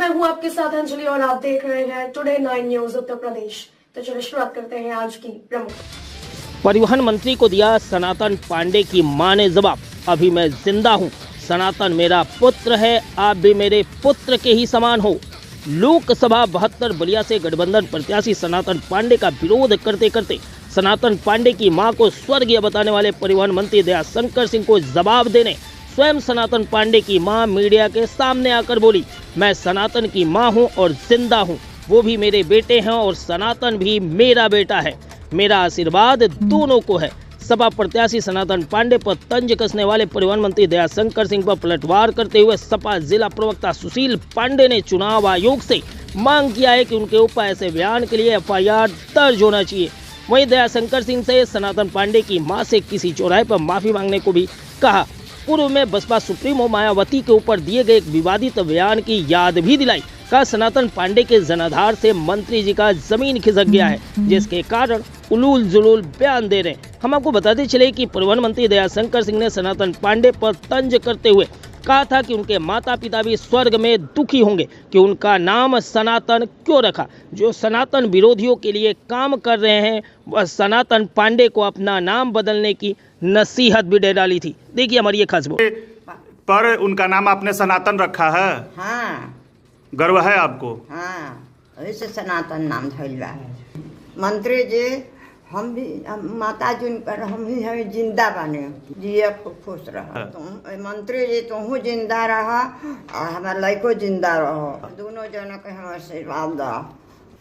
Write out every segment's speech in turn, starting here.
मैं हूं आपके साथ अंजलि और आप देख रहे हैं टुडे 9 न्यूज उत्तर प्रदेश। तो चलिए शुरुआत करते हैं आज की प्रमुख। परिवहन मंत्री को दिया सनातन पांडे की मां ने जवाब, अभी मैं जिंदा हूं, सनातन मेरा पुत्र है, आप भी मेरे पुत्र के ही समान हो। लोकसभा 72 बलिया से गठबंधन प्रत्याशी सनातन पांडे का विरोध करते करते सनातन पांडे की मां को स्वर्गीय बताने वाले परिवहन मंत्री दयाशंकर सिंह को जवाब देने स्वयं सनातन पांडे की मां मीडिया के सामने आकर बोली, मैं सनातन की मां हूं और जिंदा हूं, वो भी मेरे बेटे हैं और सनातन भी मेरा बेटा है, मेरा आशीर्वाद दोनों को है। सपा प्रत्याशी सनातन पांडे पर तंज कसने वाले परिवहन मंत्री दयाशंकर सिंह पर पलटवार करते हुए सपा जिला प्रवक्ता सुशील पांडे ने चुनाव आयोग से मांग किया है कि उनके ऊपर ऐसे बयान के लिए एफआईआर दर्ज होना चाहिए। वहीं दयाशंकर सिंह से सनातन पांडे की मां से किसी चौराहे पर माफी मांगने को भी कहा। पूर्व में बसपा सुप्रीमो मायावती के ऊपर दिए गए एक विवादित बयान की याद भी दिलाई। कहा सनातन पांडे के जनाधार से मंत्री जी का जमीन खिसक गया है, जिसके कारण उलूल जुलूल बयान दे रहे हैं। हम आपको बताते चले कि परिवहन मंत्री दयाशंकर सिंह ने सनातन पांडे पर तंज करते हुए कहा था कि उनके माता पिता भी स्वर्ग में दुखी होंगे कि उनका नाम सनातन क्यों रखा। जो सनातन विरोधियों के लिए काम कर रहे हैं वह सनातन पांडे को अपना नाम बदलने की नसीहत भी दे डाली थी। देखिए हमारी ये खास बात। पर उनका नाम आपने सनातन रखा है? हाँ। गर्व है आपको? हाँ, वैसे सनातन नाम धैला है। मंत्री जी हम भी माता जी पर हम भी हमें जिंदा बने, जिया खूब खुश रहा। तुम मंत्री जी तुम जिंदा रहा और हमारे लड़को जिंदा रहो, दोनों जनों के हम आशीर्वाद दो।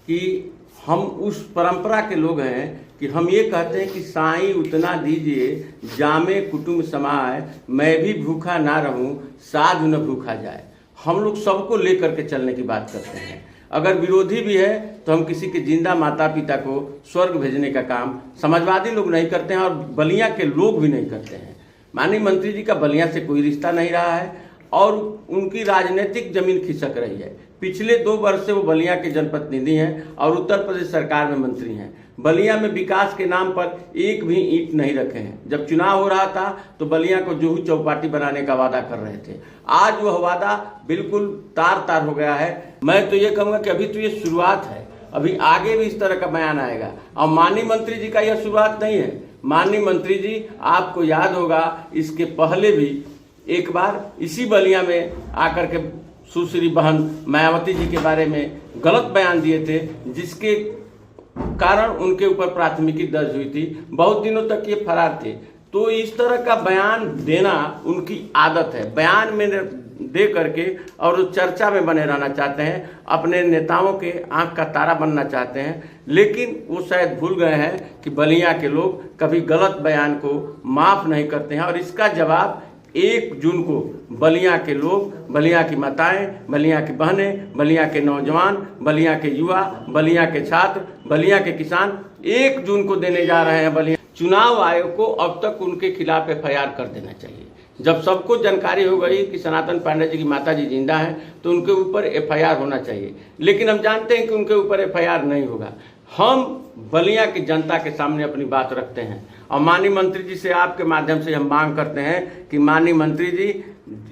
कि हम उस परंपरा के लोग हैं कि हम ये कहते हैं कि साईं उतना दीजिए जामे कुटुंब समाए, मैं भी भूखा ना रहूं साधु न भूखा जाए। हम लोग सबको लेकर के चलने की बात करते हैं। अगर विरोधी भी है तो हम किसी के जिंदा माता पिता को स्वर्ग भेजने का काम समाजवादी लोग नहीं करते हैं और बलिया के लोग भी नहीं करते हैं। माननीय मंत्री जी का बलिया से कोई रिश्ता नहीं रहा है और उनकी राजनीतिक जमीन खिसक रही है। पिछले 2 वर्ष से वो बलिया के जनप्रतिनिधि हैं और उत्तर प्रदेश सरकार में मंत्री हैं। बलिया में विकास के नाम पर एक भी ईंट नहीं रखे हैं। जब चुनाव हो रहा था तो बलिया को जुहू चौपाटी बनाने का वादा कर रहे थे। आज वह वादा बिल्कुल तार तार हो गया है। मैं तो ये कहूँगा कि अभी तो ये शुरुआत है, अभी आगे भी इस तरह का बयान आएगा। और माननीय मंत्री जी का यह शुरुआत नहीं है। माननीय मंत्री जी आपको याद होगा इसके पहले भी एक बार इसी बलिया में आकर के सुश्री बहन मायावती जी के बारे में गलत बयान दिए थे, जिसके कारण उनके ऊपर प्राथमिकी दर्ज हुई थी। बहुत दिनों तक ये फरार थे। तो इस तरह का बयान देना उनकी आदत है। बयान में दे करके और चर्चा में बने रहना चाहते हैं, अपने नेताओं के आंख का तारा बनना चाहते हैं। लेकिन वो शायद भूल गए हैं कि बलिया के लोग कभी गलत बयान को माफ़ नहीं करते हैं। और इसका जवाब 1 जून को बलिया के लोग, बलिया की माताएं, बलिया की बहनें, बलिया के नौजवान, बलिया के युवा, बलिया के छात्र, बलिया के किसान 1 जून को देने जा रहे हैं। बलिया चुनाव आयोग को अब तक उनके खिलाफ एफआईआर कर देना चाहिए। जब सबको जानकारी हो गई कि सनातन पांडे जी की माता जी जिंदा हैं तो उनके ऊपर एफआईआर होना चाहिए। लेकिन हम जानते हैं कि उनके ऊपर एफआईआर नहीं होगा। हम बलिया की जनता के सामने अपनी बात रखते हैं और माननीय मंत्री जी से आपके माध्यम से हम मांग करते हैं कि माननीय मंत्री जी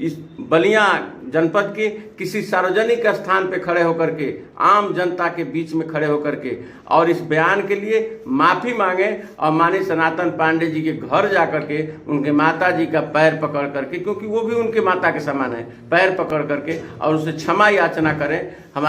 इस बलिया जनपद के किसी सार्वजनिक स्थान पे खड़े होकर के, आम जनता के बीच में खड़े होकर के और इस बयान के लिए माफ़ी मांगे और माननीय सनातन पांडे जी के घर जाकर के उनके माता जी का पैर पकड़ करके, क्योंकि वो भी उनके माता के समान है, पैर पकड़ करके और उसे क्षमा याचना करें। हमारे